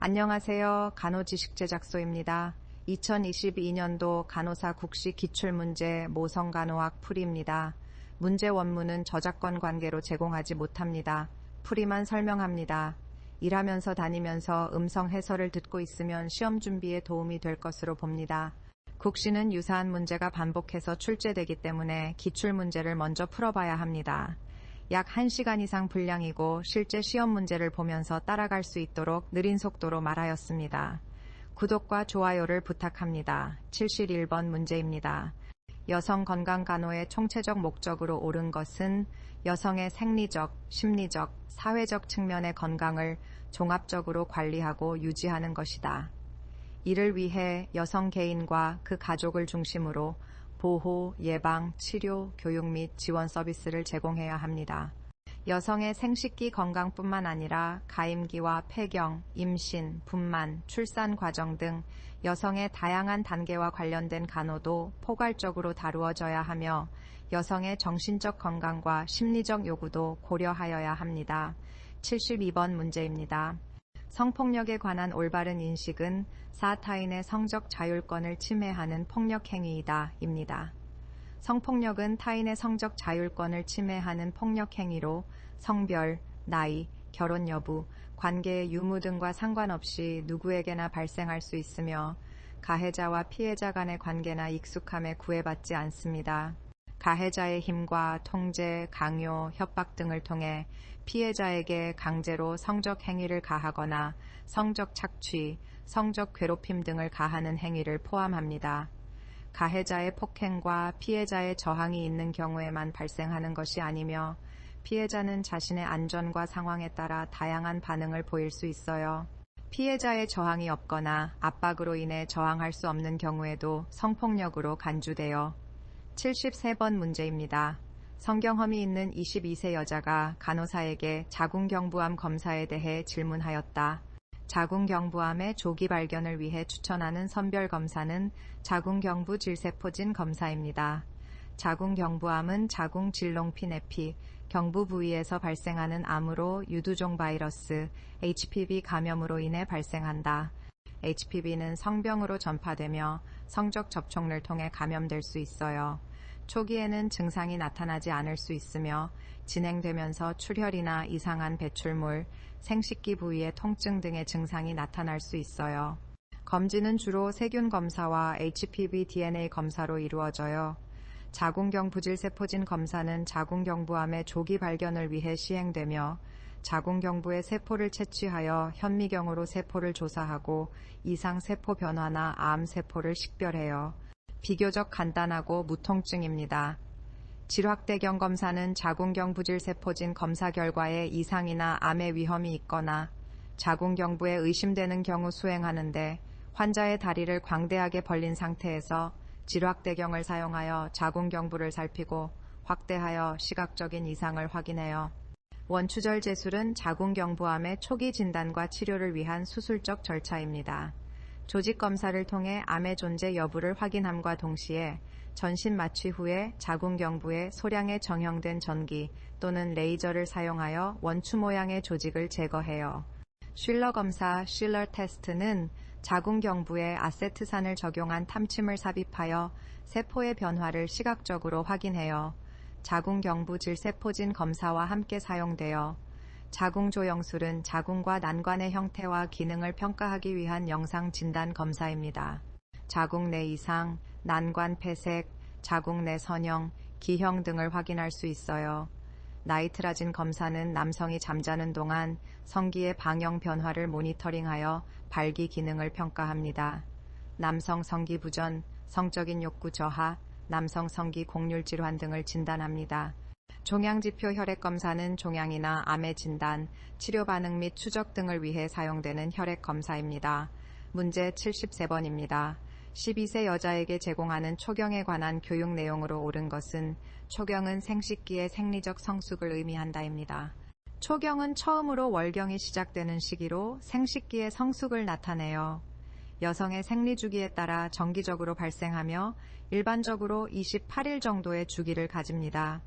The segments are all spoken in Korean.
안녕하세요. 간호지식제작소입니다. 2022년도 간호사 국시 기출문제 모성간호학 풀이입니다. 문제 원문은 저작권 관계로 제공하지 못합니다. 풀이만 설명합니다. 일하면서 다니면서 음성 해설을 듣고 있으면 시험 준비에 도움이 될 것으로 봅니다. 국시는 유사한 문제가 반복해서 출제되기 때문에 기출문제를 먼저 풀어봐야 합니다. 약 1시간 이상 분량이고 실제 시험 문제를 보면서 따라갈 수 있도록 느린 속도로 말하였습니다. 구독과 좋아요를 부탁합니다. 71번 문제입니다. 여성 건강간호의 총체적 목적으로 옳은 것은 여성의 생리적, 심리적, 사회적 측면의 건강을 종합적으로 관리하고 유지하는 것이다. 이를 위해 여성 개인과 그 가족을 중심으로 보호, 예방, 치료, 교육 및 지원 서비스를 제공해야 합니다. 여성의 생식기 건강뿐만 아니라 가임기와 폐경, 임신, 분만, 출산 과정 등 여성의 다양한 단계와 관련된 간호도 포괄적으로 다루어져야 하며 여성의 정신적 건강과 심리적 요구도 고려하여야 합니다. 72번 문제입니다. 성폭력에 관한 올바른 인식은 사타인의 성적 자율권을 침해하는 폭력행위이다 입니다. 성폭력은 타인의 성적 자율권을 침해하는 폭력행위로 성별, 나이, 결혼 여부, 관계의 유무 등과 상관없이 누구에게나 발생할 수 있으며 가해자와 피해자 간의 관계나 익숙함에 구애받지 않습니다. 가해자의 힘과 통제, 강요, 협박 등을 통해 피해자에게 강제로 성적 행위를 가하거나 성적 착취, 성적 괴롭힘 등을 가하는 행위를 포함합니다. 가해자의 폭행과 피해자의 저항이 있는 경우에만 발생하는 것이 아니며 피해자는 자신의 안전과 상황에 따라 다양한 반응을 보일 수 있어요. 피해자의 저항이 없거나 압박으로 인해 저항할 수 없는 경우에도 성폭력으로 간주되어 73번 문제입니다. 성경험이 있는 22세 여자가 간호사에게 자궁경부암 검사에 대해 질문하였다. 자궁경부암의 조기 발견을 위해 추천하는 선별검사는 자궁경부 질세포진 검사입니다. 자궁경부암은 자궁질롱피네피, 경부 부위에서 발생하는 암으로 유두종 바이러스, HPV 감염으로 인해 발생한다. HPV는 성병으로 전파되며 성적 접촉을 통해 감염될 수 있어요. 초기에는 증상이 나타나지 않을 수 있으며 진행되면서 출혈이나 이상한 배출물, 생식기 부위의 통증 등의 증상이 나타날 수 있어요. 검진은 주로 세균 검사와 HPV DNA 검사로 이루어져요. 자궁경부질세포진 검사는 자궁경부암의 조기 발견을 위해 시행되며 자궁경부의 세포를 채취하여 현미경으로 세포를 조사하고 이상 세포 변화나 암 세포를 식별해요. 비교적 간단하고 무통증입니다. 질확대경 검사는 자궁경부질세포진 검사 결과에 이상이나 암의 위험이 있거나 자궁경부에 의심되는 경우 수행하는데 환자의 다리를 광대하게 벌린 상태에서 질확대경을 사용하여 자궁경부를 살피고 확대하여 시각적인 이상을 확인해요. 원추절 제술은 자궁경부암의 초기 진단과 치료를 위한 수술적 절차입니다. 조직검사를 통해 암의 존재 여부를 확인함과 동시에 전신 마취 후에 자궁경부에 소량의 정형된 전기 또는 레이저를 사용하여 원추 모양의 조직을 제거해요. 슐러 검사 슐러 테스트는 자궁경부에 아세트산을 적용한 탐침을 삽입하여 세포의 변화를 시각적으로 확인해요. 자궁경부 질세포진 검사와 함께 사용되어 자궁조영술은 자궁과 난관의 형태와 기능을 평가하기 위한 영상 진단 검사입니다. 자궁 내 이상, 난관 폐색, 자궁 내 선형, 기형 등을 확인할 수 있어요. 나이트라진 검사는 남성이 잠자는 동안 성기의 방형 변화를 모니터링하여 발기 기능을 평가합니다. 남성 성기 부전, 성적인 욕구 저하, 남성 성기 곡률 질환 등을 진단합니다. 종양지표 혈액검사는 종양이나 암의 진단, 치료 반응 및 추적 등을 위해 사용되는 혈액검사입니다. 문제 73번입니다. 12세 여자에게 제공하는 초경에 관한 교육 내용으로 옳은 것은 초경은 생식기의 생리적 성숙을 의미한다입니다. 초경은 처음으로 월경이 시작되는 시기로 생식기의 성숙을 나타내요. 여성의 생리 주기에 따라 정기적으로 발생하며 일반적으로 28일 정도의 주기를 가집니다.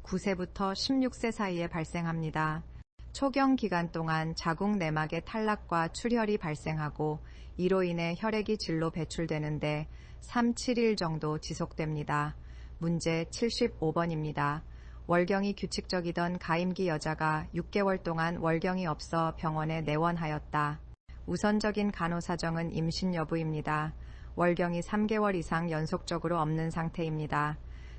9세부터 16세 사이에 발생합니다. 초경 기간 동안 자궁 내막의 탈락과 출혈이 발생하고 이로 인해 혈액이 질로 배출되는데 3-7일 정도 지속됩니다. 문제 75번입니다. 월경이 규칙적이던 가임기 여자가 6개월 동안 월경이 없어 병원에 내원하였다. 우선적인 간호 사정은 임신 여부입니다. 월경이 3개월 이상 연속적으로 없는 상태입니다.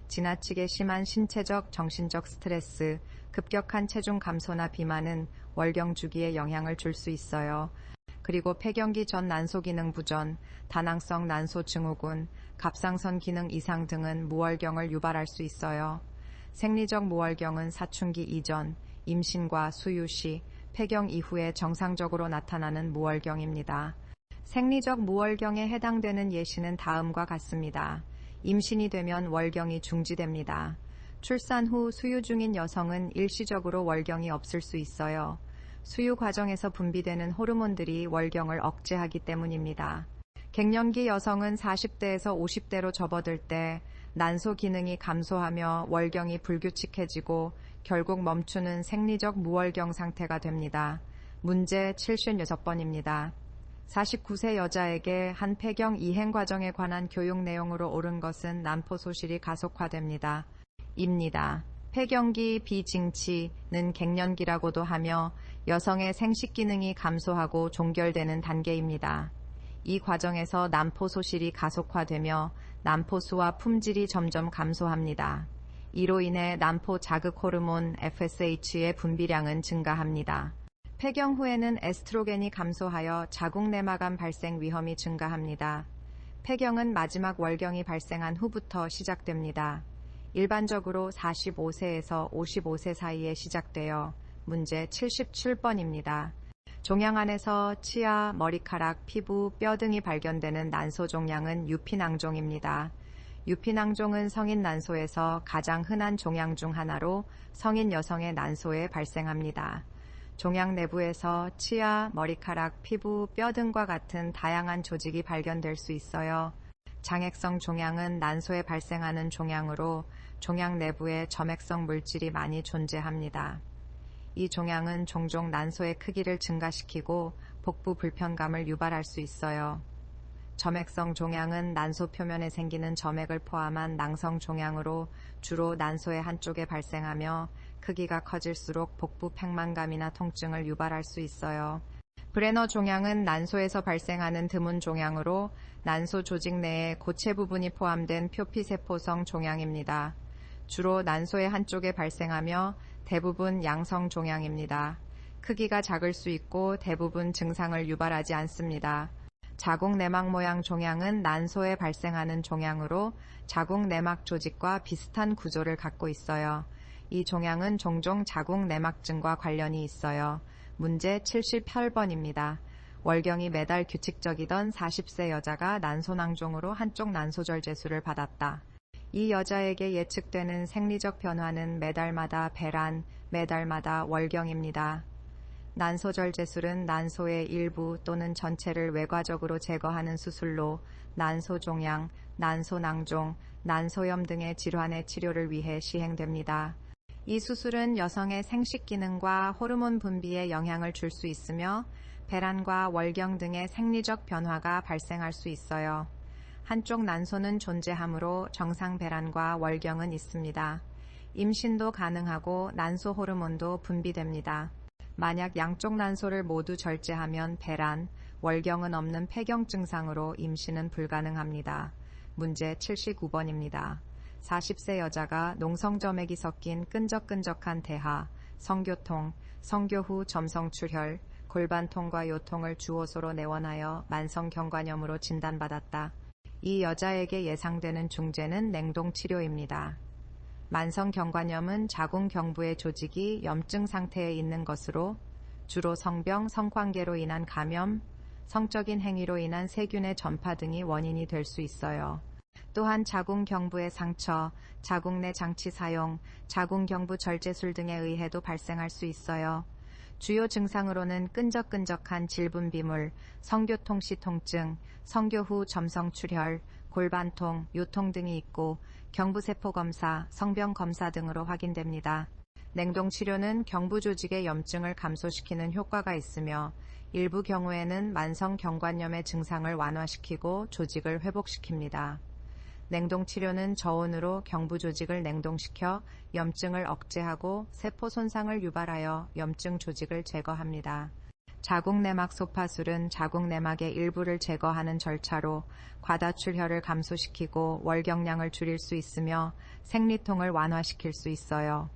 지나치게 심한 신체적, 정신적 스트레스, 급격한 체중 감소나 비만은 월경 주기에 영향을 줄 수 있어요. 그리고 폐경기 전 난소 기능 부전, 다낭성 난소 증후군, 갑상선 기능 이상 등은 무월경을 유발할 수 있어요. 생리적 무월경은 사춘기 이전, 임신과 수유 시, 폐경 이후에 정상적으로 나타나는 무월경입니다. 생리적 무월경에 해당되는 예시는 다음과 같습니다. 임신이 되면 월경이 중지됩니다. 출산 후 수유 중인 여성은 일시적으로 월경이 없을 수 있어요. 수유 과정에서 분비되는 호르몬들이 월경을 억제하기 때문입니다. 갱년기 여성은 40대에서 50대로 접어들 때 난소 기능이 감소하며 월경이 불규칙해지고 결국 멈추는 생리적 무월경 상태가 됩니다. 문제 76번입니다. 49세 여자에게 한 폐경 이행 과정에 관한 교육 내용으로 옳은 것은 난포 소실이 가속화됩니다. 입니다. 폐경기 비징치는 갱년기라고도 하며 여성의 생식 기능이 감소하고 종결되는 단계입니다. 이 과정에서 난포 소실이 가속화되며 난포수와 품질이 점점 감소합니다. 이로 인해 난포 자극 호르몬 FSH의 분비량은 증가합니다. 폐경 후에는 에스트로겐이 감소하여 자궁 내막암 발생 위험이 증가합니다. 폐경은 마지막 월경이 발생한 후부터 시작됩니다. 일반적으로 45세에서 55세 사이에 시작되어 문제 77번입니다. 종양 안에서 치아, 머리카락, 피부, 뼈 등이 발견되는 난소 종양은 유피낭종입니다. 유피낭종은 성인 난소에서 가장 흔한 종양 중 하나로 성인 여성의 난소에 발생합니다. 종양 내부에서 치아, 머리카락, 피부, 뼈 등과 같은 다양한 조직이 발견될 수 있어요. 장액성 종양은 난소에 발생하는 종양으로 종양 내부에 점액성 물질이 많이 존재합니다. 이 종양은 종종 난소의 크기를 증가시키고 복부 불편감을 유발할 수 있어요. 점액성 종양은 난소 표면에 생기는 점액을 포함한 낭성 종양으로 주로 난소의 한쪽에 발생하며 크기가 커질수록 복부 팽만감이나 통증을 유발할 수 있어요. 브레너 종양은 난소에서 발생하는 드문 종양으로 난소 조직 내에 고체 부분이 포함된 표피세포성 종양입니다. 주로 난소의 한쪽에 발생하며 대부분 양성 종양입니다. 크기가 작을 수 있고 대부분 증상을 유발하지 않습니다. 자궁 내막 모양 종양은 난소에 발생하는 종양으로 자궁 내막 조직과 비슷한 구조를 갖고 있어요. 이 종양은 종종 자궁 내막증과 관련이 있어요. 문제 78번입니다. 월경이 매달 규칙적이던 40세 여자가 난소낭종으로 한쪽 난소절 제수를 받았다. 이 여자에게 예측되는 생리적 변화는 매달마다 배란, 매달마다 월경입니다. 난소절 제술은 난소의 일부 또는 전체를 외과적으로 제거하는 수술로 난소종양, 난소낭종, 난소염 등의 질환의 치료를 위해 시행됩니다. 이 수술은 여성의 생식 기능과 호르몬 분비에 영향을 줄 수 있으며 배란과 월경 등의 생리적 변화가 발생할 수 있어요. 한쪽 난소는 존재하므로 정상 배란과 월경은 있습니다. 임신도 가능하고 난소 호르몬도 분비됩니다. 만약 양쪽 난소를 모두 절제하면 배란, 월경은 없는 폐경 증상으로 임신은 불가능합니다. 문제 79번입니다. 40세 여자가 농성점액이 섞인 끈적끈적한 대하, 성교통, 성교 후 점성출혈, 골반통과 요통을 주호소로 내원하여 만성경관염으로 진단받았다. 이 여자에게 예상되는 중재는 냉동치료입니다. 만성경관염은 자궁경부의 조직이 염증 상태에 있는 것으로 주로 성병, 성관계로 인한 감염, 성적인 행위로 인한 세균의 전파 등이 원인이 될 수 있어요. 또한 자궁경부의 상처, 자궁 내 장치 사용, 자궁경부 절제술 등에 의해도 발생할 수 있어요. 주요 증상으로는 끈적끈적한 질분비물, 성교통 시 통증, 성교 후 점성출혈, 골반통, 요통 등이 있고 경부세포 검사, 성병 검사 등으로 확인됩니다. 냉동 치료는 경부 조직의 염증을 감소시키는 효과가 있으며 일부 경우에는 만성 경관염의 증상을 완화시키고 조직을 회복시킵니다. 냉동 치료는 저온으로 경부 조직을 냉동시켜 염증을 억제하고 세포 손상을 유발하여 염증 조직을 제거합니다. 자궁내막 소파술은 자궁내막의 일부를 제거하는 절차로 과다출혈을 감소시키고 월경량을 줄일 수 있으며 생리통을 완화시킬 수 있어요.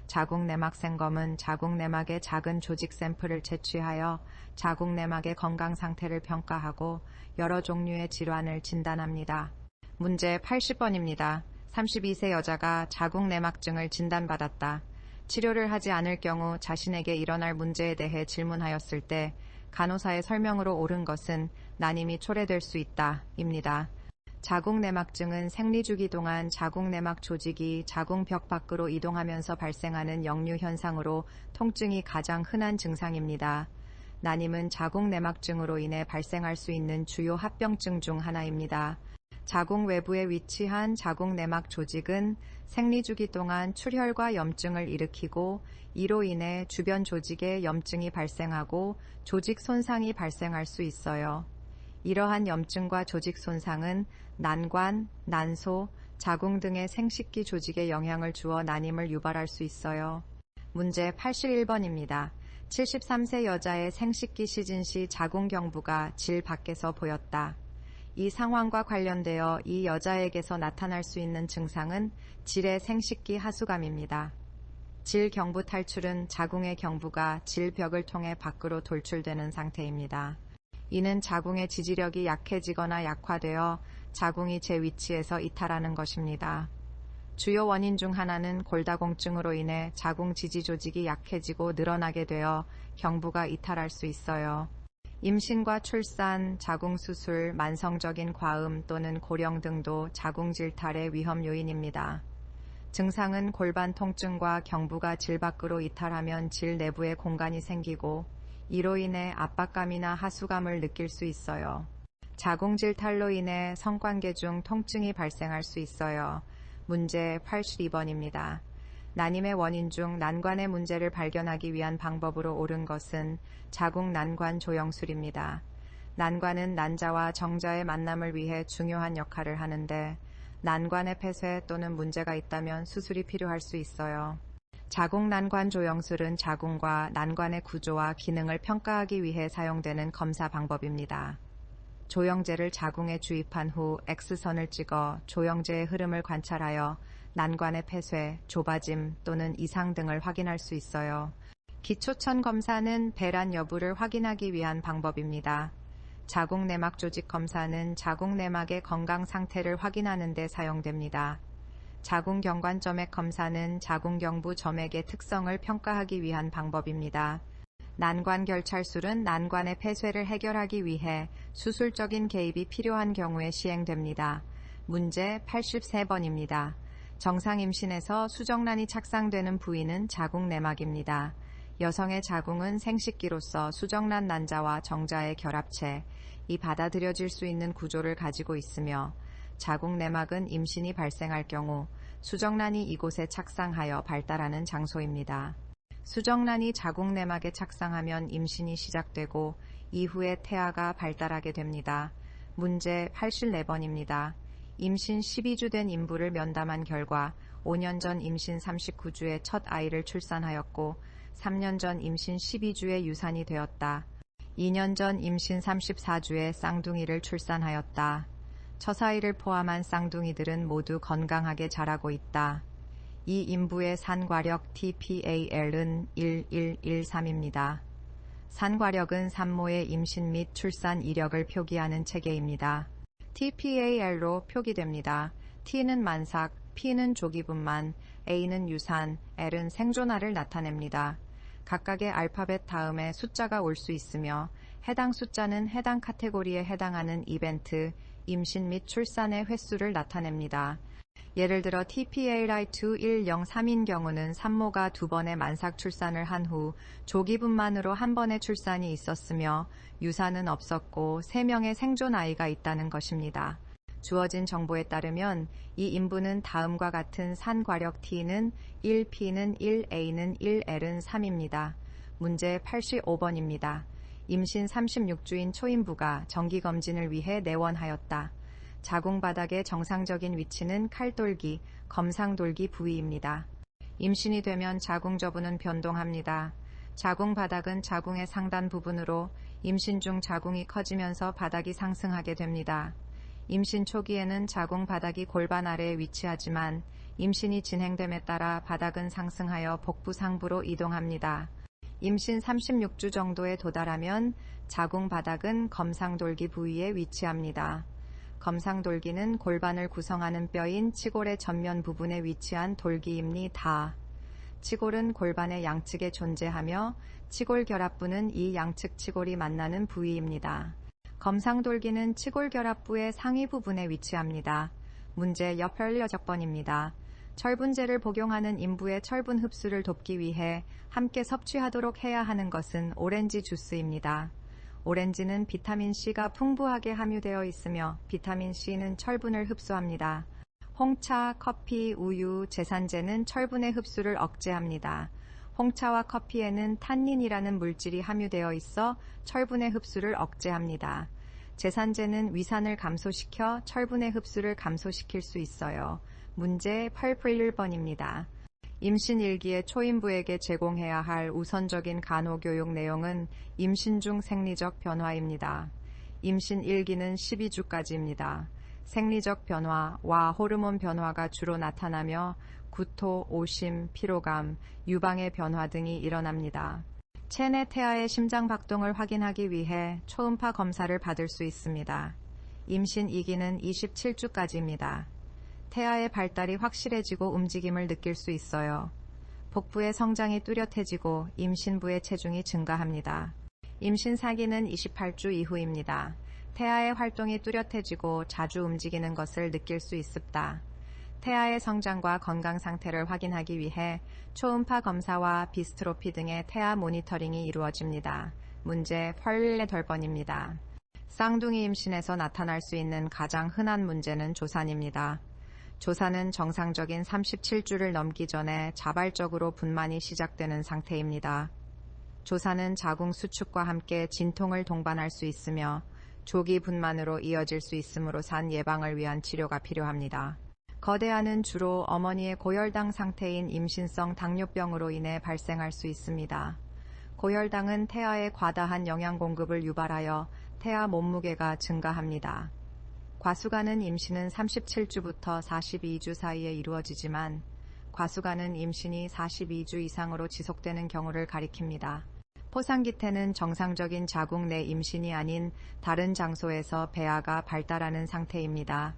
자궁내막 생검은 자궁내막의 작은 조직 샘플을 채취하여 자궁내막의 건강 상태를 평가하고 여러 종류의 질환을 진단합니다. 문제 80번입니다. 32세 여자가 자궁내막증을 진단받았다. 치료를 하지 않을 경우 자신에게 일어날 문제에 대해 질문하였을 때 간호사의 설명으로 옳은 것은 난임이 초래될 수 있다 입니다. 자궁내막증은 생리주기 동안 자궁내막 조직이 자궁벽 밖으로 이동하면서 발생하는 역류 현상으로 통증이 가장 흔한 증상입니다. 난임은 자궁내막증으로 인해 발생할 수 있는 주요 합병증 중 하나입니다. 자궁 외부에 위치한 자궁내막 조직은 생리주기 동안 출혈과 염증을 일으키고 이로 인해 주변 조직에 염증이 발생하고 조직 손상이 발생할 수 있어요. 이러한 염증과 조직 손상은 난관, 난소, 자궁 등의 생식기 조직에 영향을 주어 난임을 유발할 수 있어요. 문제 81번입니다. 73세 여자의 생식기 시즌 시 자궁경부가 질 밖에서 보였다. 이 상황과 관련되어 이 여자에게서 나타날 수 있는 증상은 질의 생식기 하수감입니다. 질 경부 탈출은 자궁의 경부가 질벽을 통해 밖으로 돌출되는 상태입니다. 이는 자궁의 지지력이 약해지거나 약화되어 자궁이 제 위치에서 이탈하는 것입니다. 주요 원인 중 하나는 골다공증으로 인해 자궁 지지 조직이 약해지고 늘어나게 되어 경부가 이탈할 수 있어요. 임신과 출산, 자궁수술, 만성적인 과음 또는 고령 등도 자궁질탈의 위험 요인입니다. 증상은 골반 통증과 경부가 질 밖으로 이탈하면 질 내부에 공간이 생기고 이로 인해 압박감이나 하수감을 느낄 수 있어요. 자궁질탈로 인해 성관계 중 통증이 발생할 수 있어요. 문제 82번입니다. 난임의 원인 중 난관의 문제를 발견하기 위한 방법으로 옳은 것은 자궁 난관 조영술입니다. 난관은 난자와 정자의 만남을 위해 중요한 역할을 하는데 난관의 폐쇄 또는 문제가 있다면 수술이 필요할 수 있어요. 자궁 난관 조영술은 자궁과 난관의 구조와 기능을 평가하기 위해 사용되는 검사 방법입니다. 조영제를 자궁에 주입한 후 X선을 찍어 조영제의 흐름을 관찰하여 난관의 폐쇄, 좁아짐 또는 이상 등을 확인할 수 있어요. 기초천 검사는 배란 여부를 확인하기 위한 방법입니다. 자궁내막 조직 검사는 자궁내막의 건강 상태를 확인하는 데 사용됩니다. 자궁경관 점액 검사는 자궁경부 점액의 특성을 평가하기 위한 방법입니다. 난관 결찰술은 난관의 폐쇄를 해결하기 위해 수술적인 개입이 필요한 경우에 시행됩니다. 문제 83번입니다. 정상 임신에서 수정란이 착상되는 부위는 자궁내막입니다. 여성의 자궁은 생식기로서 수정란 난자와 정자의 결합체, 이 받아들여질 수 있는 구조를 가지고 있으며 자궁내막은 임신이 발생할 경우 수정란이 이곳에 착상하여 발달하는 장소입니다. 수정란이 자궁내막에 착상하면 임신이 시작되고 이후에 태아가 발달하게 됩니다. 문제 84번입니다. 임신 12주 된 인부를 면담한 결과 5년 전 임신 39주에 첫 아이를 출산하였고 3년 전 임신 12주에 유산이 되었다. 2년 전 임신 34주에 쌍둥이를 출산하였다. 처사이를 포함한 쌍둥이들은 모두 건강하게 자라고 있다. 이 인부의 산과력 TPAL은 1113입니다. 산과력은 산모의 임신 및 출산 이력을 표기하는 체계입니다. TPAL로 표기됩니다. T는 만삭, P는 조기분만, A는 유산, L은 생존화를 나타냅니다. 각각의 알파벳 다음에 숫자가 올 수 있으며 해당 숫자는 해당 카테고리에 해당하는 이벤트, 임신 및 출산의 횟수를 나타냅니다. 예를 들어 TPAL2103인 경우는 산모가 2번의 만삭 출산을 한 후 조기분만으로 1번의 출산이 있었으며 유산은 없었고 3명의 생존 아이가 있다는 것입니다. 주어진 정보에 따르면 이 인부는 다음과 같은 산과력 T는 1, P는 1, A는 1, L은 3입니다. 문제 85번입니다. 임신 36주인 초인부가 정기검진을 위해 내원하였다. 자궁바닥의 정상적인 위치는 칼돌기, 검상돌기 부위입니다. 임신이 되면 자궁저부는 변동합니다. 자궁바닥은 자궁의 상단 부분으로 임신 중 자궁이 커지면서 바닥이 상승하게 됩니다. 임신 초기에는 자궁 바닥이 골반 아래에 위치하지만 임신이 진행됨에 따라 바닥은 상승하여 복부 상부로 이동합니다. 임신 36주 정도에 도달하면 자궁 바닥은 검상돌기 부위에 위치합니다. 검상돌기는 골반을 구성하는 뼈인 치골의 전면 부분에 위치한 돌기입니다. 치골은 골반의 양측에 존재하며 치골 결합부는 이 양측 치골이 만나는 부위입니다. 검상돌기는 치골 결합부의 상위 부분에 위치합니다. 문제 옆 16번입니다. 철분제를 복용하는 인부의 철분 흡수를 돕기 위해 함께 섭취하도록 해야 하는 것은 오렌지 주스입니다. 오렌지는 비타민C가 풍부하게 함유되어 있으며 비타민C는 철분을 흡수합니다. 홍차, 커피, 우유, 제산제는 철분의 흡수를 억제합니다. 홍차와 커피에는 탄닌이라는 물질이 함유되어 있어 철분의 흡수를 억제합니다. 제산제는 위산을 감소시켜 철분의 흡수를 감소시킬 수 있어요. 문제 8번입니다. 임신 1기에 초인부에게 제공해야 할 우선적인 간호교육 내용은 임신 중 생리적 변화입니다. 임신 1기는 12주까지입니다. 생리적 변화와 호르몬 변화가 주로 나타나며 구토, 오심, 피로감, 유방의 변화 등이 일어납니다. 체내 태아의 심장 박동을 확인하기 위해 초음파 검사를 받을 수 있습니다. 임신 2기는 27주까지입니다. 태아의 발달이 확실해지고 움직임을 느낄 수 있어요. 복부의 성장이 뚜렷해지고 임신부의 체중이 증가합니다. 임신 4기는 28주 이후입니다. 태아의 활동이 뚜렷해지고 자주 움직이는 것을 느낄 수 있습니다. 태아의 성장과 건강 상태를 확인하기 위해 초음파 검사와 비스트로피 등의 태아 모니터링이 이루어집니다. 문제 18번입니다. 쌍둥이 임신에서 나타날 수 있는 가장 흔한 문제는 조산입니다. 조산은 정상적인 37주를 넘기 전에 자발적으로 분만이 시작되는 상태입니다. 조산은 자궁 수축과 함께 진통을 동반할 수 있으며 조기 분만으로 이어질 수 있으므로 산 예방을 위한 치료가 필요합니다. 거대아는 주로 어머니의 고혈당 상태인 임신성 당뇨병으로 인해 발생할 수 있습니다. 고혈당은 태아의 과다한 영양 공급을 유발하여 태아 몸무게가 증가합니다. 과수간은 임신은 37주부터 42주 사이에 이루어지지만 과수간은 임신이 42주 이상으로 지속되는 경우를 가리킵니다. 포상기태는 정상적인 자궁 내 임신이 아닌 다른 장소에서 배아가 발달하는 상태입니다.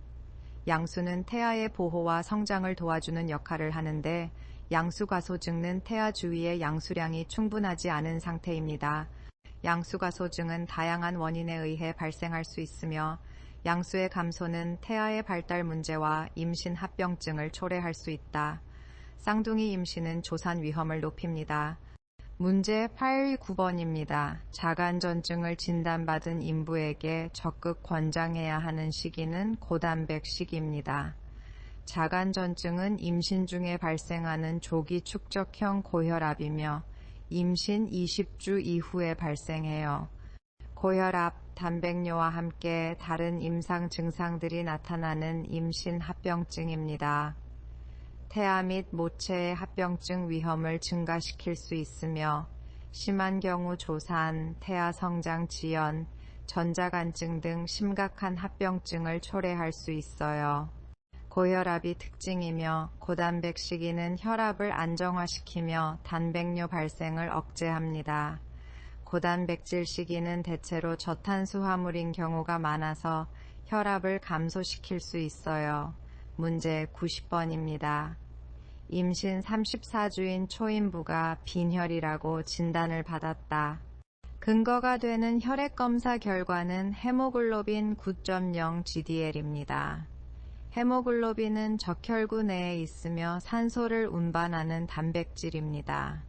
양수는 태아의 보호와 성장을 도와주는 역할을 하는데 양수과소증은 태아 주위의 양수량이 충분하지 않은 상태입니다. 양수과소증은 다양한 원인에 의해 발생할 수 있으며 양수의 감소는 태아의 발달 문제와 임신 합병증을 초래할 수 있다. 쌍둥이 임신은 조산 위험을 높입니다. 문제 9번입니다. 자간전증을 진단받은 인부에게 적극 권장해야 하는 시기는 고단백 시기입니다. 자간전증은 임신 중에 발생하는 조기 축적형 고혈압이며 임신 20주 이후에 발생해요. 고혈압, 단백뇨와 함께 다른 임상 증상들이 나타나는 임신 합병증입니다. 태아 및 모체의 합병증 위험을 증가시킬 수 있으며 심한 경우 조산, 태아 성장 지연, 전자간증 등 심각한 합병증을 초래할 수 있어요. 고혈압이 특징이며 고단백 시기는 혈압을 안정화시키며 단백뇨 발생을 억제합니다. 고단백질 시기는 대체로 저탄수화물인 경우가 많아서 혈압을 감소시킬 수 있어요. 문제 90번입니다. 임신 34주인 초인부가 빈혈이라고 진단을 받았다. 근거가 되는 혈액검사 결과는 헤모글로빈 9.0 GDL입니다. 헤모글로빈은 적혈구 내에 있으며 산소를 운반하는 단백질입니다.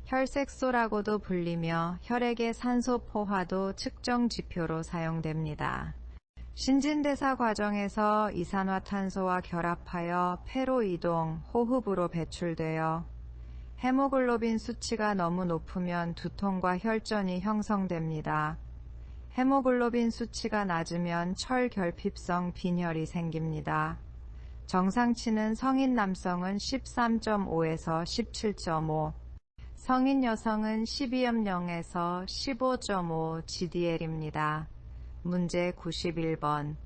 혈색소라고도 불리며 혈액의 산소 포화도 측정 지표로 사용됩니다. 신진대사 과정에서 이산화탄소와 결합하여 폐로 이동, 호흡으로 배출되어 헤모글로빈 수치가 너무 높으면 두통과 혈전이 형성됩니다. 헤모글로빈 수치가 낮으면 철결핍성 빈혈이 생깁니다. 정상치는 성인 남성은 13.5에서 17.5, 성인 여성은 12.0에서 15.5 GDL입니다. 문제 91번.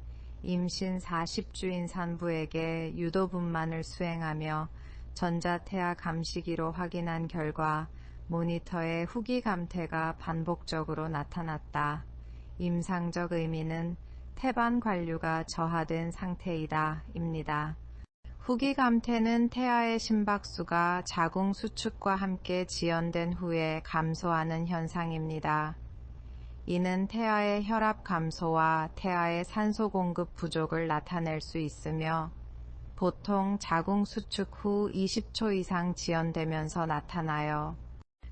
임신 40주인 산부에게 유도분만을 수행하며 전자태아 감시기로 확인한 결과 모니터에 후기 감퇴가 반복적으로 나타났다. 임상적 의미는 태반 관류가 저하된 상태이다 입니다. 후기 감퇴는 태아의 심박수가 자궁 수축과 함께 지연된 후에 감소하는 현상입니다. 이는 태아의 혈압 감소와 태아의 산소 공급 부족을 나타낼 수 있으며 보통 자궁 수축 후 20초 이상 지연되면서 나타나요.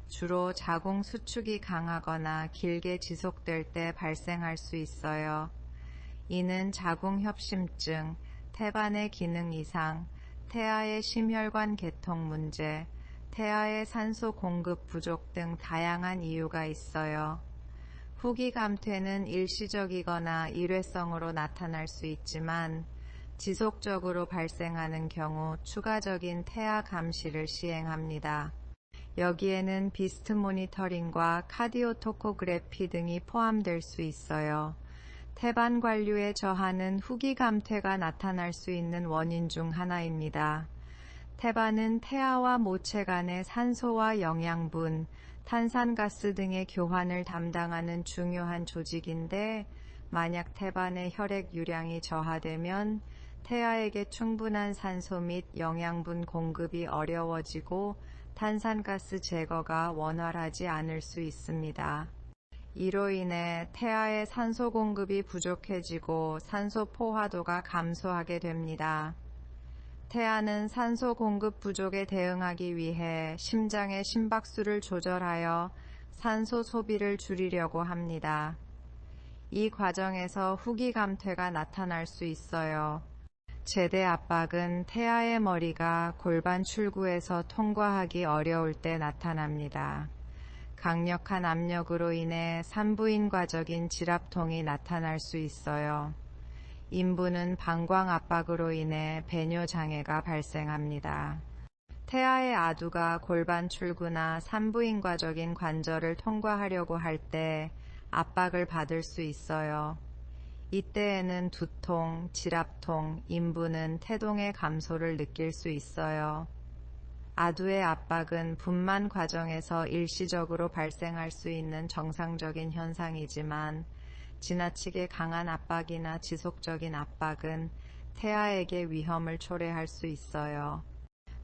주로 자궁 수축이 강하거나 길게 지속될 때 발생할 수 있어요. 이는 자궁협심증, 태반의 기능 이상, 태아의 심혈관 계통 문제, 태아의 산소 공급 부족 등 다양한 이유가 있어요. 후기 감퇴는 일시적이거나 일회성으로 나타날 수 있지만 지속적으로 발생하는 경우 추가적인 태아 감시를 시행합니다. 여기에는 비스트 모니터링과 카디오 토코그래피 등이 포함될 수 있어요. 태반 관류의 저하는 후기 감퇴가 나타날 수 있는 원인 중 하나입니다. 태반은 태아와 모체 간의 산소와 영양분, 탄산가스 등의 교환을 담당하는 중요한 조직인데 만약 태반의 혈액 유량이 저하되면 태아에게 충분한 산소 및 영양분 공급이 어려워지고 탄산가스 제거가 원활하지 않을 수 있습니다. 이로 인해 태아의 산소 공급이 부족해지고 산소 포화도가 감소하게 됩니다. 태아는 산소 공급 부족에 대응하기 위해 심장의 심박수를 조절하여 산소 소비를 줄이려고 합니다. 이 과정에서 후기 감퇴가 나타날 수 있어요. 제대 압박은 태아의 머리가 골반 출구에서 통과하기 어려울 때 나타납니다. 강력한 압력으로 인해 산부인과적인 지랍통이 나타날 수 있어요. 인부는 방광 압박으로 인해 배뇨 장애가 발생합니다. 태아의 아두가 골반 출구나 산부인과적인 관절을 통과하려고 할 때 압박을 받을 수 있어요. 이때에는 두통, 지랍통, 인부는 태동의 감소를 느낄 수 있어요. 아두의 압박은 분만 과정에서 일시적으로 발생할 수 있는 정상적인 현상이지만 지나치게 강한 압박이나 지속적인 압박은 태아에게 위험을 초래할 수 있어요.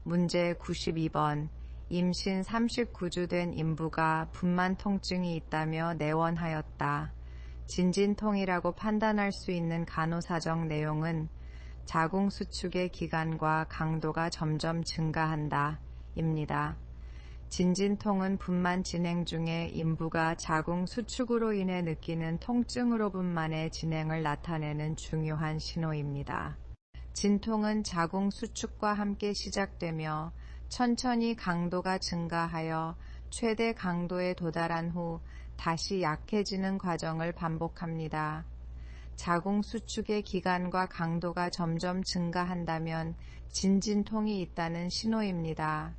문제 92번. 임신 39주 된 인부가 분만 통증이 있다며 내원하였다. 진진통이라고 판단할 수 있는 간호사정 내용은 자궁 수축의 기간과 강도가 점점 증가한다 입니다. 진진통은 분만 진행 중에 인부가 자궁 수축으로 인해 느끼는 통증으로분만의 진행을 나타내는 중요한 신호입니다. 진통은 자궁 수축과 함께 시작되며 천천히 강도가 증가하여 최대 강도에 도달한 후 다시 약해지는 과정을 반복합니다. 자궁 수축의 기간과 강도가 점점 증가한다면 진진통이 있다는 신호입니다.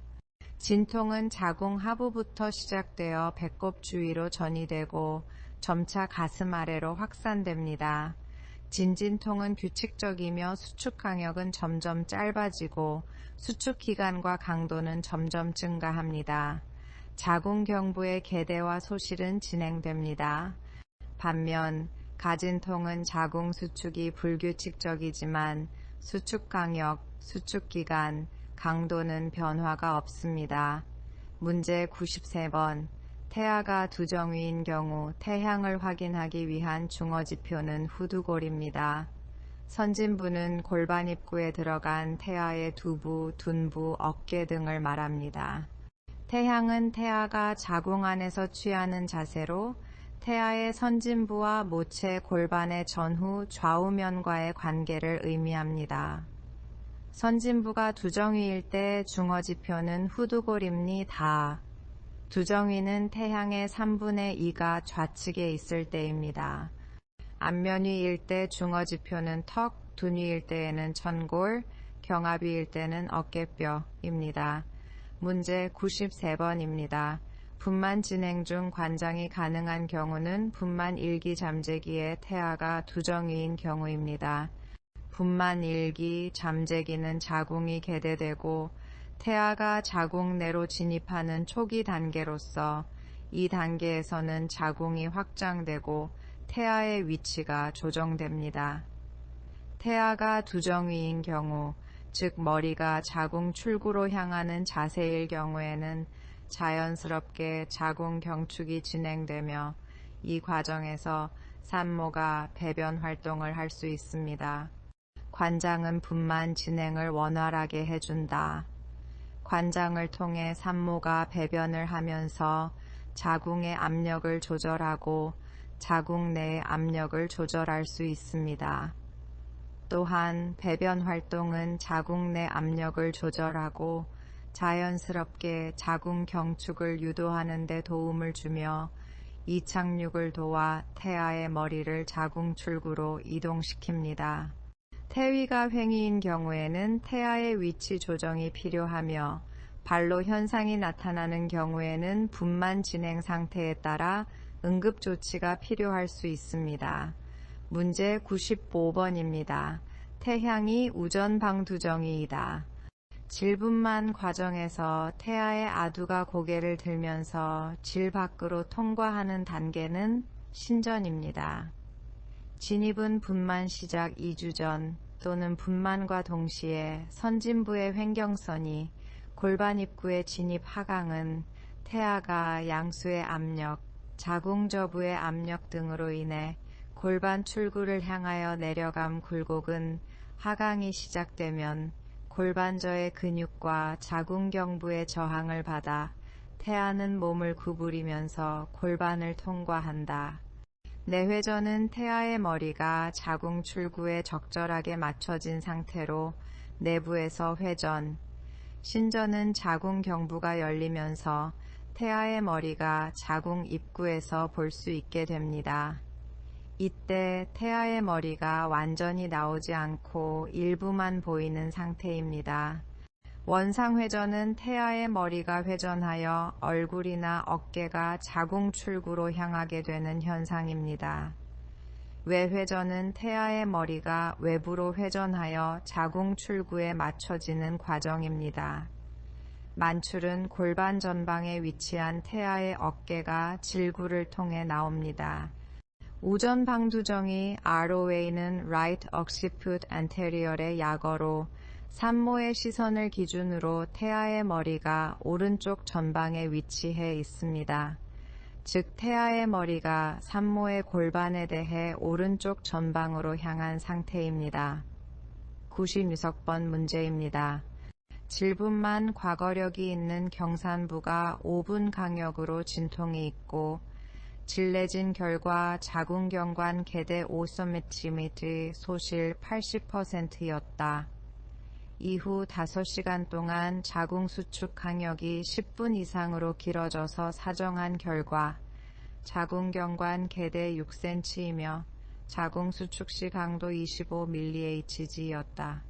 진통은 자궁 하부부터 시작되어 배꼽 주위로 전이되고 점차 가슴 아래로 확산됩니다. 진진통은 규칙적이며 수축 간격은 점점 짧아지고 수축 기간과 강도는 점점 증가합니다. 자궁 경부의 개대와 소실은 진행됩니다. 반면 가진통은 자궁 수축이 불규칙적이지만 수축 간격, 수축 기간, 강도는 변화가 없습니다. 문제 93번. 태아가 두정위인 경우 태향을 확인하기 위한 중어지표는 후두골입니다. 선진부는 골반 입구에 들어간 태아의 두부, 둔부, 어깨 등을 말합니다. 태향은 태아가 자궁 안에서 취하는 자세로 태아의 선진부와 모체 골반의 전후 좌우면과의 관계를 의미합니다. 선진부가 두정위일 때 중어지표는 후두골입니다. 두정위는 태향의 3분의 2가 좌측에 있을 때입니다. 안면위일 때 중어지표는 턱, 둔위일 때에는 천골, 경합위일 때는 어깨뼈입니다. 문제 93번입니다. 분만 진행 중 관장이 가능한 경우는 분만 1기 잠재기에 태아가 두정위인 경우입니다. 분만 1기 잠재기는 자궁이 개대되고 태아가 자궁 내로 진입하는 초기 단계로서 이 단계에서는 자궁이 확장되고 태아의 위치가 조정됩니다. 태아가 두정위인 경우, 즉 머리가 자궁 출구로 향하는 자세일 경우에는 자연스럽게 자궁 경축이 진행되며 이 과정에서 산모가 배변 활동을 할 수 있습니다. 관장은 분만 진행을 원활하게 해준다. 관장을 통해 산모가 배변을 하면서 자궁의 압력을 조절하고 자궁 내의 압력을 조절할 수 있습니다. 또한 배변 활동은 자궁 내 압력을 조절하고 자연스럽게 자궁 경축을 유도하는 데 도움을 주며 이착륙을 도와 태아의 머리를 자궁 출구로 이동시킵니다. 태위가 횡위인 경우에는 태아의 위치 조정이 필요하며 발로 현상이 나타나는 경우에는 분만 진행 상태에 따라 응급조치가 필요할 수 있습니다. 문제 95번입니다. 태향이 우전방두정위이다. 질분만 과정에서 태아의 아두가 고개를 들면서 질 밖으로 통과하는 단계는 신전입니다. 진입은 분만 시작 2주 전 또는 분만과 동시에 선진부의 횡경선이 골반 입구에 진입 하강은 태아가 양수의 압력, 자궁저부의 압력 등으로 인해 골반 출구를 향하여 내려감 굴곡은 하강이 시작되면 골반저의 근육과 자궁경부의 저항을 받아 태아는 몸을 구부리면서 골반을 통과한다. 내회전은 태아의 머리가 자궁 출구에 적절하게 맞춰진 상태로 내부에서 회전, 신전은 자궁 경부가 열리면서 태아의 머리가 자궁 입구에서 볼 수 있게 됩니다. 이때 태아의 머리가 완전히 나오지 않고 일부만 보이는 상태입니다. 원상회전은 태아의 머리가 회전하여 얼굴이나 어깨가 자궁 출구로 향하게 되는 현상입니다. 외회전은 태아의 머리가 외부로 회전하여 자궁 출구에 맞춰지는 과정입니다. 만출은 골반 전방에 위치한 태아의 어깨가 질구를 통해 나옵니다. 우전방두정이 ROA는 Right Occiput Anterior의 약어로 산모의 시선을 기준으로 태아의 머리가 오른쪽 전방에 위치해 있습니다. 즉 태아의 머리가 산모의 골반에 대해 오른쪽 전방으로 향한 상태입니다. 96번 문제입니다. 질분만 과거력이 있는 경산부가 5분 강역으로 진통이 있고 질내진 결과 자궁경관 개대 오소매치 및 소실 80%였다. 이후 5시간 동안 자궁수축 강역이 10분 이상으로 길어져서 사정한 결과 자궁경관 개대 6cm이며 자궁수축시 강도 25mHg였다.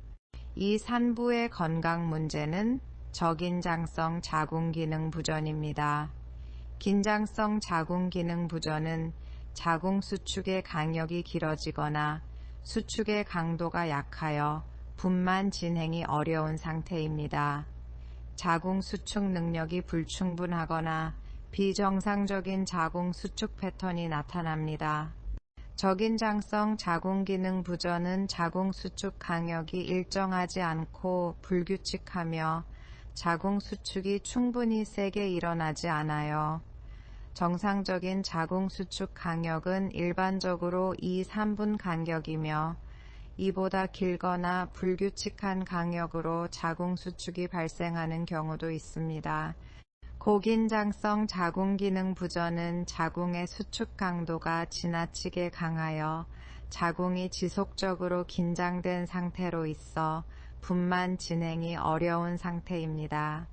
이 산부의 건강 문제는 저긴장성 자궁기능 부전입니다. 긴장성 자궁기능 부전은 자궁수축의 강역이 길어지거나 수축의 강도가 약하여 분만 진행이 어려운 상태입니다. 자궁수축 능력이 불충분하거나 비정상적인 자궁수축 패턴이 나타납니다. 저긴장성 자궁기능 부전은 자궁수축 강역이 일정하지 않고 불규칙하며 자궁수축이 충분히 세게 일어나지 않아요. 정상적인 자궁수축 강역은 일반적으로 2-3분 간격이며 이보다 길거나 불규칙한 강역으로 자궁수축이 발생하는 경우도 있습니다. 고긴장성 자궁기능 부전은 자궁의 수축 강도가 지나치게 강하여 자궁이 지속적으로 긴장된 상태로 있어 분만 진행이 어려운 상태입니다.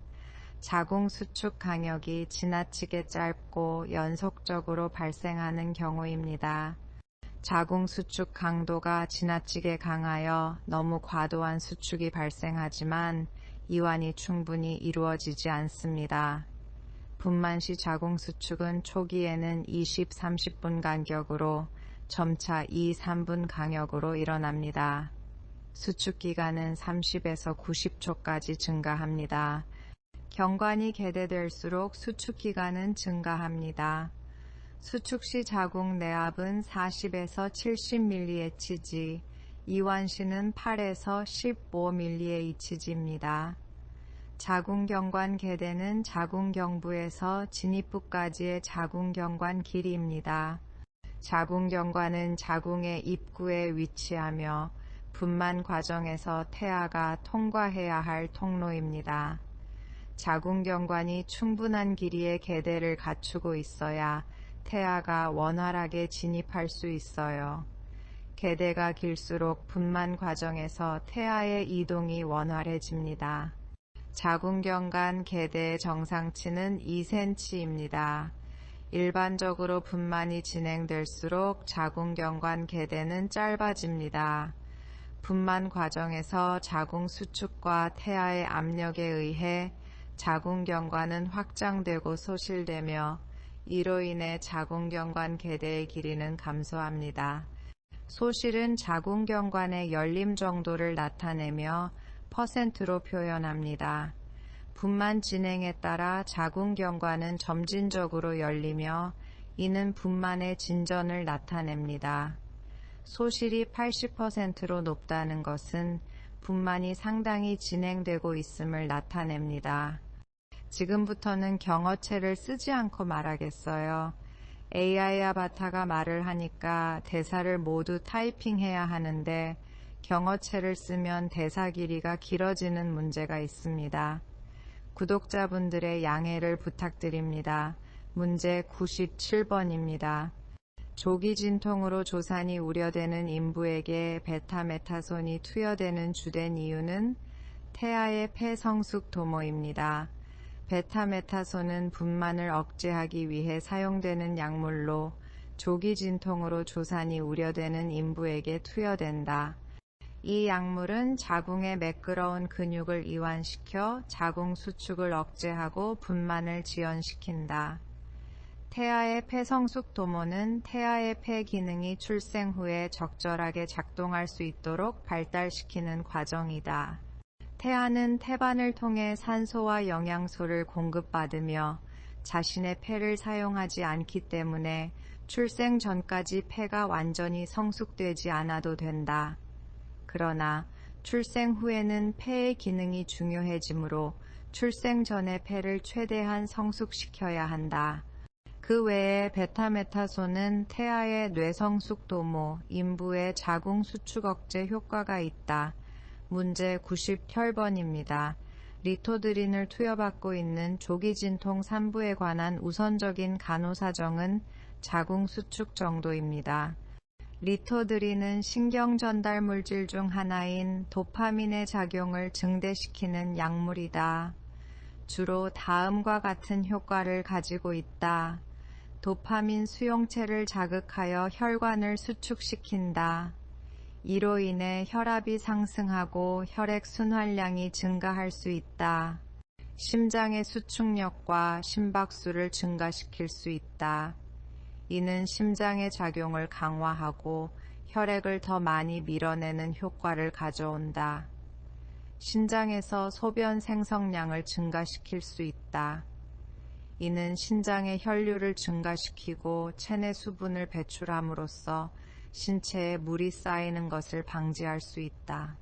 자궁 수축 간격이 지나치게 짧고 연속적으로 발생하는 경우입니다. 자궁 수축 강도가 지나치게 강하여 너무 과도한 수축이 발생하지만 이완이 충분히 이루어지지 않습니다. 분만 시 자궁 수축은 초기에는 20-30분 간격으로 점차 2-3분 간격으로 일어납니다. 수축 기간은 30에서 90초까지 증가합니다. 경관이 개대될수록 수축 기간은 증가합니다. 수축 시 자궁 내압은 40에서 70mHg, 이완 시는 8에서 15mHg입니다. 자궁경관 개대는 자궁경부에서 진입부까지의 자궁경관 길이입니다. 자궁경관은 자궁의 입구에 위치하며 분만 과정에서 태아가 통과해야 할 통로입니다. 자궁경관이 충분한 길이의 개대를 갖추고 있어야 태아가 원활하게 진입할 수 있어요. 개대가 길수록 분만 과정에서 태아의 이동이 원활해집니다. 자궁경관 개대의 정상치는 2cm입니다. 일반적으로 분만이 진행될수록 자궁경관 개대는 짧아집니다. 분만 과정에서 자궁 수축과 태아의 압력에 의해 자궁경관은 확장되고 소실되며 이로 인해 자궁경관 개대의 길이는 감소합니다. 소실은 자궁경관의 열림 정도를 나타내며 %로 표현합니다. 분만 진행에 따라 자궁경관은 점진적으로 열리며 이는 분만의 진전을 나타냅니다. 소실이 80%로 높다는 것은 분만이 상당히 진행되고 있음을 나타냅니다. 지금부터는 경어체를 쓰지 않고 말하겠어요. AI 아바타가 말을 하니까 대사를 모두 타이핑해야 하는데 경어체를 쓰면 대사 길이가 길어지는 문제가 있습니다. 구독자분들의 양해를 부탁드립니다. 문제 97번입니다. 조기 진통으로 조산이 우려되는 인부에게 베타메타손이 투여되는 주된 이유는 태아의 폐성숙 도모입니다. 베타메타손은 분만을 억제하기 위해 사용되는 약물로 조기 진통으로 조산이 우려되는 인부에게 투여된다. 이 약물은 자궁의 매끄러운 근육을 이완시켜 자궁 수축을 억제하고 분만을 지연시킨다. 태아의 폐성숙 도모는 태아의 폐 기능이 출생 후에 적절하게 작동할 수 있도록 발달시키는 과정이다. 태아는 태반을 통해 산소와 영양소를 공급받으며 자신의 폐를 사용하지 않기 때문에 출생 전까지 폐가 완전히 성숙되지 않아도 된다. 그러나 출생 후에는 폐의 기능이 중요해지므로 출생 전에 폐를 최대한 성숙시켜야 한다. 그 외에 베타메타손은 태아의 뇌성숙 도모, 인부의 자궁 수축 억제 효과가 있다. 문제 98번입니다. 리토드린을 투여받고 있는 조기 진통 산부에 관한 우선적인 간호사정은 자궁 수축 정도입니다. 리토드린은 신경 전달 물질 중 하나인 도파민의 작용을 증대시키는 약물이다. 주로 다음과 같은 효과를 가지고 있다. 도파민 수용체를 자극하여 혈관을 수축시킨다. 이로 인해 혈압이 상승하고 혈액 순환량이 증가할 수 있다. 심장의 수축력과 심박수를 증가시킬 수 있다. 이는 심장의 작용을 강화하고 혈액을 더 많이 밀어내는 효과를 가져온다. 신장에서 소변 생성량을 증가시킬 수 있다. 이는 신장의 혈류를 증가시키고 체내 수분을 배출함으로써 신체에 물이 쌓이는 것을 방지할 수 있다.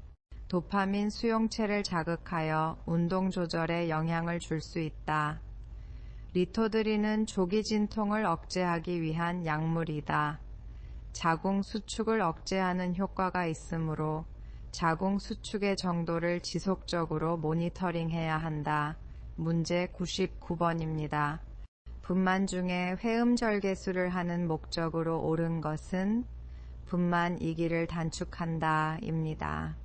도파민 수용체를 자극하여 운동 조절에 영향을 줄 수 있다. 리토드린은 조기 진통을 억제하기 위한 약물이다. 자궁 수축을 억제하는 효과가 있으므로 자궁 수축의 정도를 지속적으로 모니터링해야 한다. 문제 99번입니다. 분만 중에 회음절개수를 하는 목적으로 옳은 것은 분만이기를 단축한다 입니다.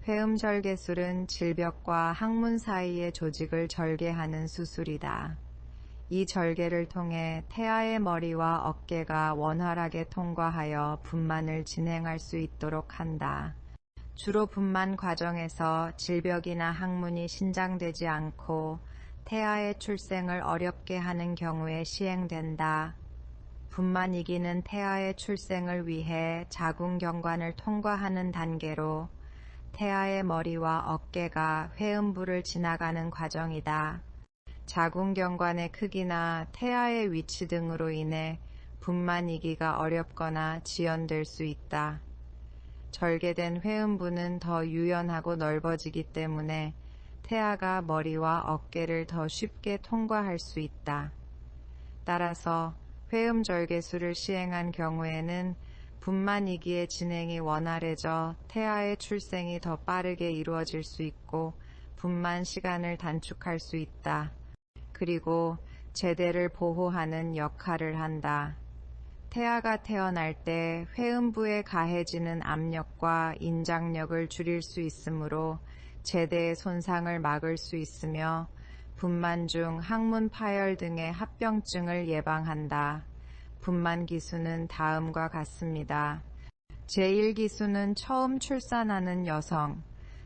회음절개술은 질벽과 항문 사이의 조직을 절개하는 수술이다. 이 절개를 통해 태아의 머리와 어깨가 원활하게 통과하여 분만을 진행할 수 있도록 한다. 주로 분만 과정에서 질벽이나 항문이 신장되지 않고 태아의 출생을 어렵게 하는 경우에 시행된다. 분만이기는 태아의 출생을 위해 자궁경관을 통과하는 단계로 태아의 머리와 어깨가 회음부를 지나가는 과정이다. 자궁경관의 크기나 태아의 위치 등으로 인해 분만이기가 어렵거나 지연될 수 있다. 절개된 회음부는 더 유연하고 넓어지기 때문에 태아가 머리와 어깨를 더 쉽게 통과할 수 있다. 따라서 회음절개술을 시행한 경우에는 분만이기의 진행이 원활해져 태아의 출생이 더 빠르게 이루어질 수 있고 분만 시간을 단축할 수 있다. 그리고 제대를 보호하는 역할을 한다. 태아가 태어날 때 회음부에 가해지는 압력과 인장력을 줄일 수 있으므로 제대의 손상을 막을 수 있으며 분만 중 항문 파열 등의 합병증을 예방한다. 분만 기수는 다음과 같습니다. 제1기수는 처음 출산하는 여성,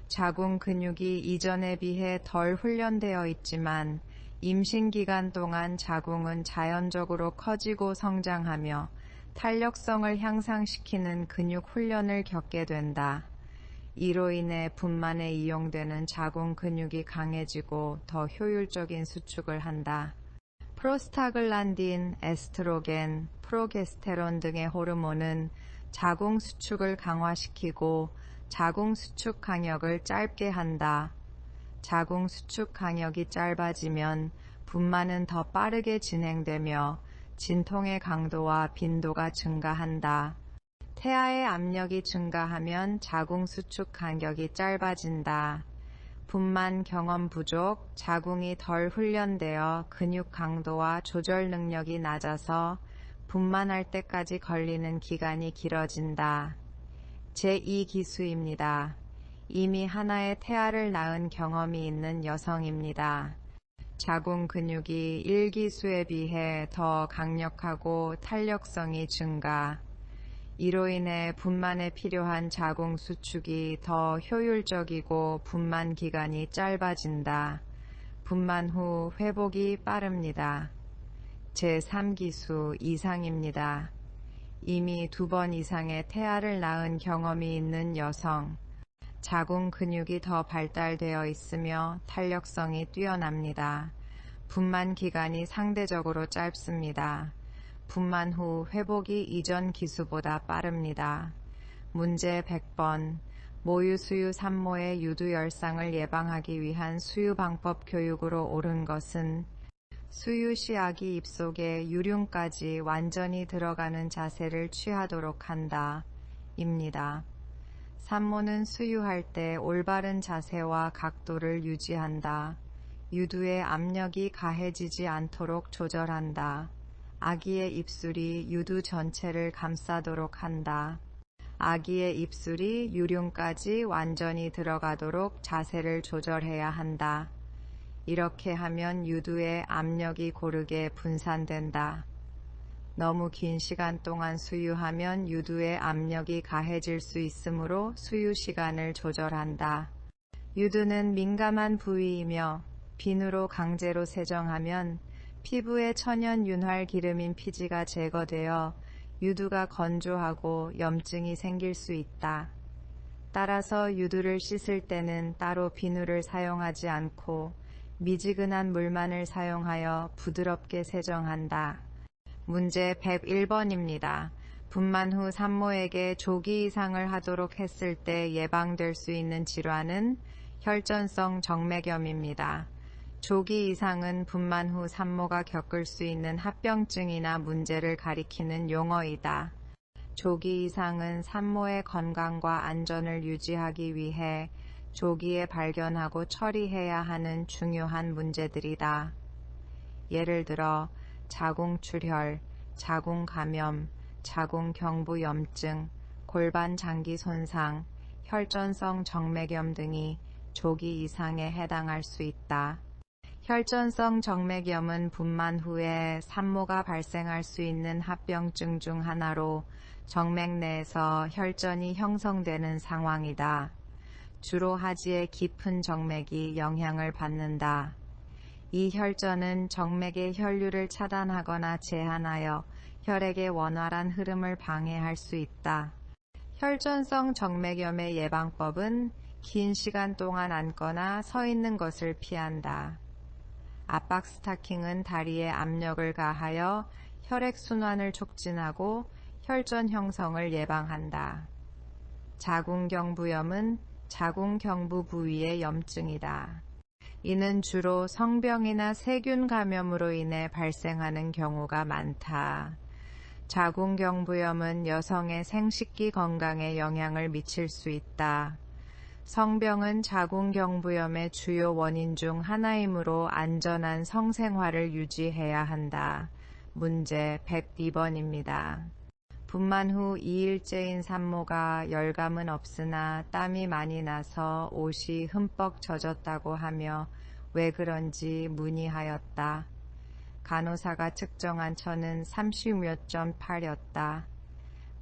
자궁 근육이 이전에 비해 덜 훈련되어 있지만 임신 기간 동안 자궁은 자연적으로 커지고 성장하며 탄력성을 향상시키는 근육 훈련을 겪게 된다. 이로 인해 분만에 이용되는 자궁 근육이 강해지고 더 효율적인 수축을 한다. 프로스타글란딘, 에스트로겐, 프로게스테론 등의 호르몬은 자궁 수축을 강화시키고 자궁 수축 간격을 짧게 한다. 자궁 수축 간격이 짧아지면 분만은 더 빠르게 진행되며 진통의 강도와 빈도가 증가한다. 태아의 압력이 증가하면 자궁 수축 간격이 짧아진다. 분만 경험 부족, 자궁이 덜 훈련되어 근육 강도와 조절 능력이 낮아서 분만할 때까지 걸리는 기간이 길어진다. 제2기수입니다. 이미 하나의 태아를 낳은 경험이 있는 여성입니다. 자궁 근육이 1기수에 비해 더 강력하고 탄력성이 증가. 이로 인해 분만에 필요한 자궁 수축이 더 효율적이고 분만 기간이 짧아진다. 분만 후 회복이 빠릅니다. 제3기수 이상입니다. 이미 2번 이상의 태아를 낳은 경험이 있는 여성. 자궁 근육이 더 발달되어 있으며 탄력성이 뛰어납니다. 분만 기간이 상대적으로 짧습니다. 분만 후 회복이 이전 기수보다 빠릅니다. 문제 100번. 모유 수유 산모의 유두열상을 예방하기 위한 수유 방법 교육으로 옳은 것은 수유 시 아기 입속에 유륜까지 완전히 들어가는 자세를 취하도록 한다. 입니다. 산모는 수유할 때 올바른 자세와 각도를 유지한다. 유두의 압력이 가해지지 않도록 조절한다. 아기의 입술이 유두 전체를 감싸도록 한다. 아기의 입술이 유륜까지 완전히 들어가도록 자세를 조절해야 한다. 이렇게 하면 유두의 압력이 고르게 분산된다. 너무 긴 시간 동안 수유하면 유두의 압력이 가해질 수 있으므로 수유 시간을 조절한다. 유두는 민감한 부위이며 비누로 강제로 세정하면 피부의 천연 윤활 기름인 피지가 제거되어 유두가 건조하고 염증이 생길 수 있다. 따라서 유두를 씻을 때는 따로 비누를 사용하지 않고 미지근한 물만을 사용하여 부드럽게 세정한다. 문제 101번입니다. 분만 후 산모에게 조기 이상을 하도록 했을 때 예방될 수 있는 질환은 혈전성 정맥염입니다. 조기 이상은 분만 후 산모가 겪을 수 있는 합병증이나 문제를 가리키는 용어이다. 조기 이상은 산모의 건강과 안전을 유지하기 위해 조기에 발견하고 처리해야 하는 중요한 문제들이다. 예를 들어 자궁출혈, 자궁감염, 자궁경부염증, 골반 장기 손상, 혈전성 정맥염 등이 조기 이상에 해당할 수 있다. 혈전성 정맥염은 분만 후에 산모가 발생할 수 있는 합병증 중 하나로 정맥 내에서 혈전이 형성되는 상황이다. 주로 하지의 깊은 정맥이 영향을 받는다. 이 혈전은 정맥의 혈류를 차단하거나 제한하여 혈액의 원활한 흐름을 방해할 수 있다. 혈전성 정맥염의 예방법은 긴 시간 동안 앉거나 서 있는 것을 피한다. 압박 스타킹은 다리에 압력을 가하여 혈액순환을 촉진하고 혈전 형성을 예방한다. 자궁경부염은 자궁경부 부위의 염증이다. 이는 주로 성병이나 세균 감염으로 인해 발생하는 경우가 많다. 자궁경부염은 여성의 생식기 건강에 영향을 미칠 수 있다. 성병은 자궁경부염의 주요 원인 중 하나이므로 안전한 성생활을 유지해야 한다. 문제 102번입니다. 분만 후 2일째인 산모가 열감은 없으나 땀이 많이 나서 옷이 흠뻑 젖었다고 하며 왜 그런지 문의하였다. 간호사가 측정한 천은 30몇 점 8였다.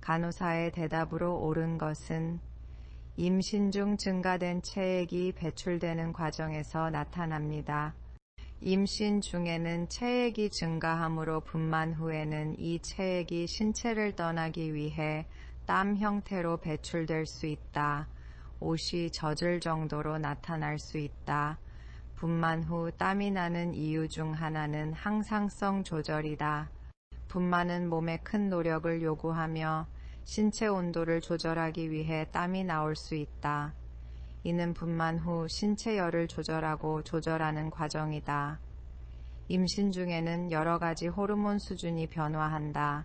간호사의 대답으로 옳은 것은 임신 중 증가된 체액이 배출되는 과정에서 나타납니다. 임신 중에는 체액이 증가하므로 분만 후에는 이 체액이 신체를 떠나기 위해 땀 형태로 배출될 수 있다. 옷이 젖을 정도로 나타날 수 있다. 분만 후 땀이 나는 이유 중 하나는 항상성 조절이다. 분만은 몸에 큰 노력을 요구하며 신체 온도를 조절하기 위해 땀이 나올 수 있다. 이는 분만 후 신체 열을 조절하는 과정이다. 임신 중에는 여러 가지 호르몬 수준이 변화한다.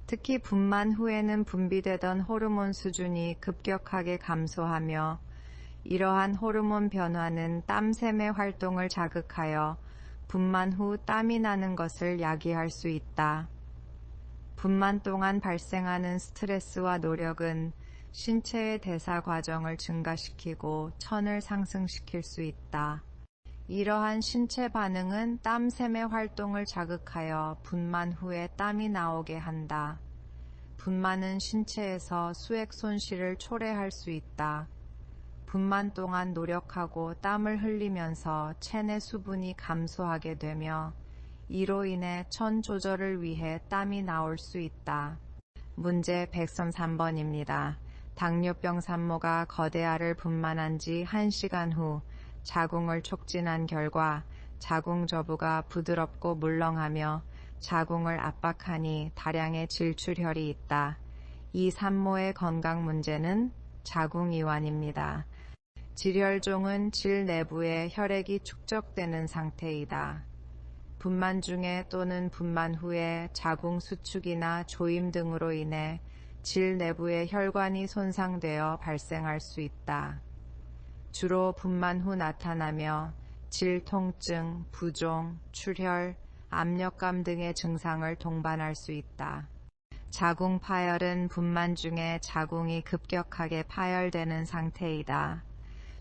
특히 분만 후에는 분비되던 호르몬 수준이 급격하게 감소하며 이러한 호르몬 변화는 땀샘의 활동을 자극하여 분만 후 땀이 나는 것을 야기할 수 있다. 분만 동안 발생하는 스트레스와 노력은 신체의 대사 과정을 증가시키고 천을 상승시킬 수 있다. 이러한 신체 반응은 땀샘의 활동을 자극하여 분만 후에 땀이 나오게 한다. 분만은 신체에서 수액 손실을 초래할 수 있다. 분만 동안 노력하고 땀을 흘리면서 체내 수분이 감소하게 되며 이로 인해 천 조절을 위해 땀이 나올 수 있다. 문제 103번입니다. 당뇨병 산모가 거대알을 분만한 지 1시간 후 자궁을 촉진한 결과 자궁저부가 부드럽고 물렁하며 자궁을 압박하니 다량의 질출혈이 있다. 이 산모의 건강 문제는 자궁이완입니다. 질혈종은 질 내부에 혈액이 축적되는 상태이다. 분만 중에 또는 분만 후에 자궁 수축이나 조임 등으로 인해 질 내부의 혈관이 손상되어 발생할 수 있다. 주로 분만 후 나타나며 질 통증, 부종, 출혈, 압력감 등의 증상을 동반할 수 있다. 자궁 파열은 분만 중에 자궁이 급격하게 파열되는 상태이다.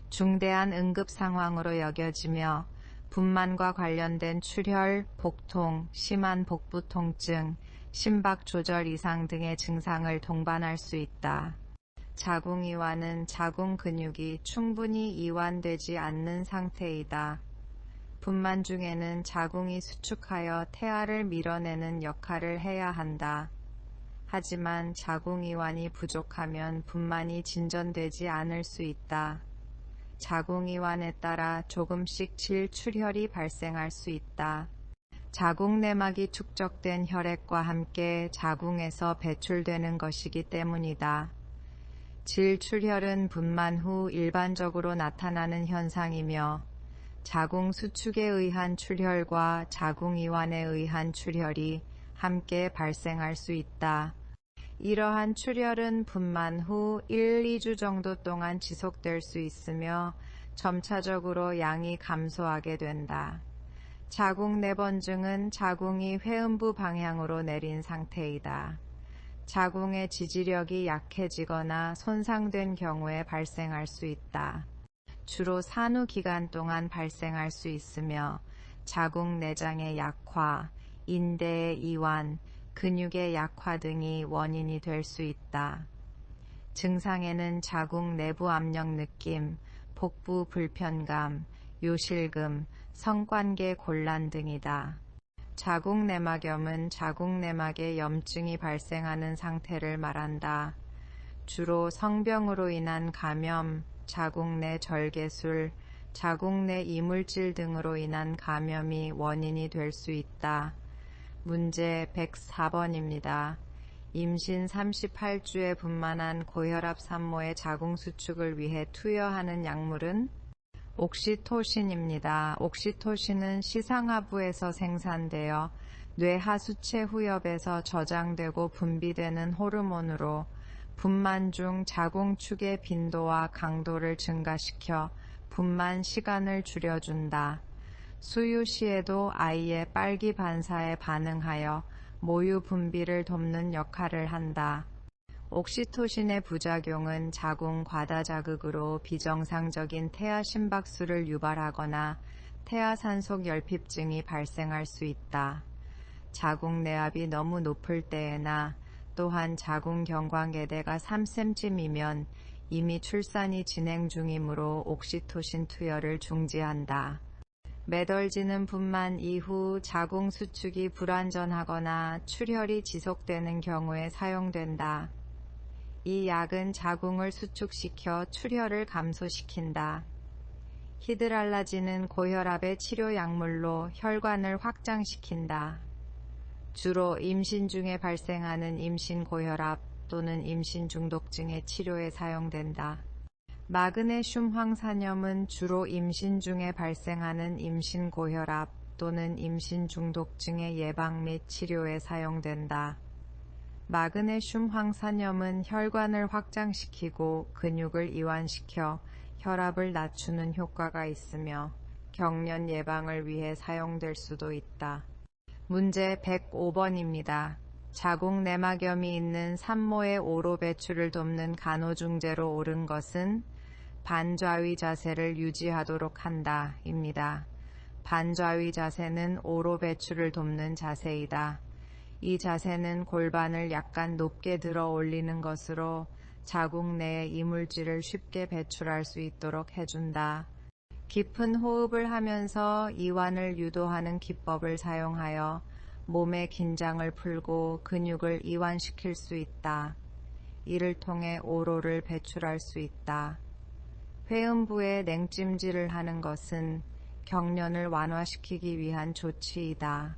중대한 응급 상황으로 여겨지며 분만과 관련된 출혈, 복통, 심한 복부 통증, 심박 조절 이상 등의 증상을 동반할 수 있다. 자궁이완은 자궁 근육이 충분히 이완되지 않는 상태이다. 분만 중에는 자궁이 수축하여 태아를 밀어내는 역할을 해야 한다. 하지만 자궁이완이 부족하면 분만이 진전되지 않을 수 있다. 자궁이완에 따라 조금씩 질출혈이 발생할 수 있다. 자궁 내막이 축적된 혈액과 함께 자궁에서 배출되는 것이기 때문이다. 질출혈은 분만 후 일반적으로 나타나는 현상이며 자궁 수축에 의한 출혈과 자궁이완에 의한 출혈이 함께 발생할 수 있다. 이러한 출혈은 분만 후 1, 2주 정도 동안 지속될 수 있으며 점차적으로 양이 감소하게 된다. 자궁 내번증은 자궁이 회음부 방향으로 내린 상태이다. 자궁의 지지력이 약해지거나 손상된 경우에 발생할 수 있다. 주로 산후 기간 동안 발생할 수 있으며 자궁 내장의 약화, 인대의 이완, 근육의 약화 등이 원인이 될 수 있다. 증상에는 자궁 내부 압력 느낌, 복부 불편감, 요실금, 성관계 곤란 등이다. 자궁내막염은 자궁내막에 염증이 발생하는 상태를 말한다. 주로 성병으로 인한 감염, 자궁 내 절개술, 자궁 내 이물질 등으로 인한 감염이 원인이 될 수 있다. 문제 104번입니다. 임신 38주에 분만한 고혈압 산모의 자궁 수축을 위해 투여하는 약물은 옥시토신입니다. 옥시토신은 시상하부에서 생산되어 뇌 하수체 후엽에서 저장되고 분비되는 호르몬으로 분만 중 자궁축의 빈도와 강도를 증가시켜 분만 시간을 줄여준다. 수유 시에도 아이의 빨기 반사에 반응하여 모유 분비를 돕는 역할을 한다. 옥시토신의 부작용은 자궁 과다 자극으로 비정상적인 태아 심박수를 유발하거나 태아산속 열핍증이 발생할 수 있다. 자궁 내압이 너무 높을 때에나 또한 자궁 경과계대가 3cm이면 이미 출산이 진행 중이므로 옥시토신 투여를 중지한다. 매덜지는 분만 이후 자궁 수축이 불완전하거나 출혈이 지속되는 경우에 사용된다. 이 약은 자궁을 수축시켜 출혈을 감소시킨다. 히드랄라진은 고혈압의 치료 약물로 혈관을 확장시킨다. 주로 임신 중에 발생하는 임신 고혈압 또는 임신 중독증의 치료에 사용된다. 마그네슘 황산염은 주로 임신 중에 발생하는 임신 고혈압 또는 임신 중독증의 예방 및 치료에 사용된다. 마그네슘 황산염은 혈관을 확장시키고 근육을 이완시켜 혈압을 낮추는 효과가 있으며 경련 예방을 위해 사용될 수도 있다. 문제 105번입니다. 자궁 내막염이 있는 산모의 오로 배출을 돕는 간호중재로 옳은 것은 반좌위 자세를 유지하도록 한다 입니다. 반좌위 자세는 오로 배출을 돕는 자세이다. 이 자세는 골반을 약간 높게 들어 올리는 것으로 자궁 내의 이물질을 쉽게 배출할 수 있도록 해준다. 깊은 호흡을 하면서 이완을 유도하는 기법을 사용하여 몸의 긴장을 풀고 근육을 이완시킬 수 있다. 이를 통해 오로를 배출할 수 있다. 회음부에 냉찜질을 하는 것은 경련을 완화시키기 위한 조치이다.